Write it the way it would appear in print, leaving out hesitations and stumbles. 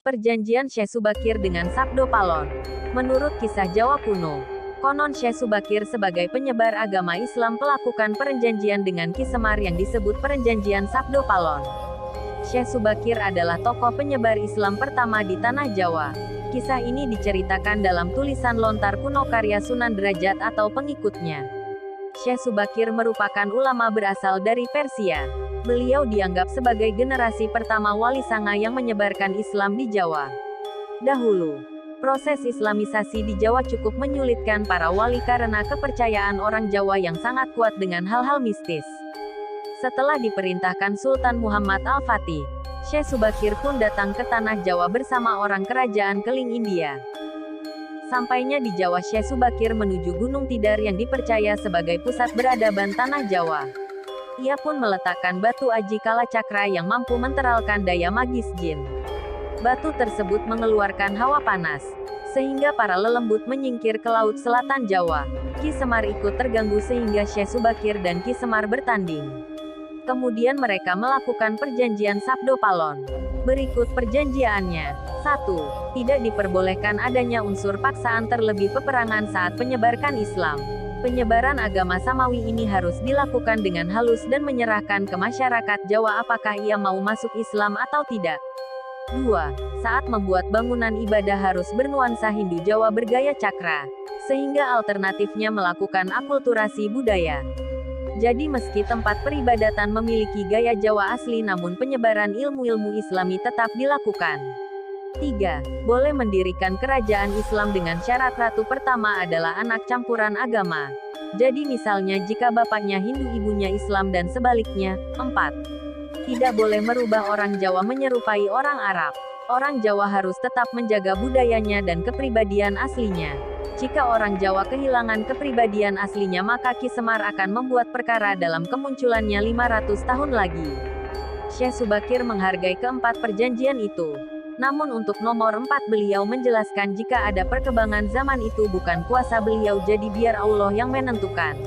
Perjanjian Syekh Subakir dengan Sabdo Palon. Menurut kisah Jawa kuno, konon Syekh Subakir sebagai penyebar agama Islam melakukan perjanjian dengan Ki Semar yang disebut Perjanjian Sabdo Palon. Syekh Subakir adalah tokoh penyebar Islam pertama di tanah Jawa. Kisah ini diceritakan dalam tulisan lontar kuno karya Sunan Derajat atau pengikutnya. Syekh Subakir merupakan ulama berasal dari Persia. Beliau dianggap sebagai generasi pertama wali sanga yang menyebarkan Islam di Jawa. Dahulu, proses Islamisasi di Jawa cukup menyulitkan para wali karena kepercayaan orang Jawa yang sangat kuat dengan hal-hal mistis. Setelah diperintahkan Sultan Muhammad Al-Fatih, Syekh Subakir pun datang ke tanah Jawa bersama orang kerajaan Keling India. Sampainya di Jawa, Syekh Subakir menuju Gunung Tidar yang dipercaya sebagai pusat beradaban tanah Jawa. Ia pun meletakkan batu Aji Kalacakra yang mampu menteralkan daya magis jin. Batu tersebut mengeluarkan hawa panas, sehingga para lelembut menyingkir ke laut selatan Jawa. Ki Semar ikut terganggu sehingga Syekh Subakir dan Ki Semar bertanding. Kemudian mereka melakukan perjanjian Sabdo Palon. Berikut perjanjiannya. 1. Tidak diperbolehkan adanya unsur paksaan terlebih peperangan saat penyebarkan Islam. Penyebaran agama Samawi ini harus dilakukan dengan halus dan menyerahkan ke masyarakat Jawa apakah ia mau masuk Islam atau tidak. 2. Saat membuat bangunan ibadah harus bernuansa Hindu Jawa bergaya cakra, sehingga alternatifnya melakukan akulturasi budaya. Jadi meski tempat peribadatan memiliki gaya Jawa asli namun penyebaran ilmu-ilmu Islami tetap dilakukan. 3. Boleh mendirikan kerajaan Islam dengan syarat ratu pertama adalah anak campuran agama. Jadi misalnya jika bapaknya Hindu ibunya Islam dan sebaliknya. 4. Tidak boleh merubah orang Jawa menyerupai orang Arab. Orang Jawa harus tetap menjaga budayanya dan kepribadian aslinya. Jika orang Jawa kehilangan kepribadian aslinya maka Ki Semar akan membuat perkara dalam kemunculannya 500 tahun lagi. Syekh Subakir menghargai keempat perjanjian itu. Namun untuk nomor 4 beliau menjelaskan jika ada perkembangan zaman itu bukan kuasa beliau jadi biar Allah yang menentukan.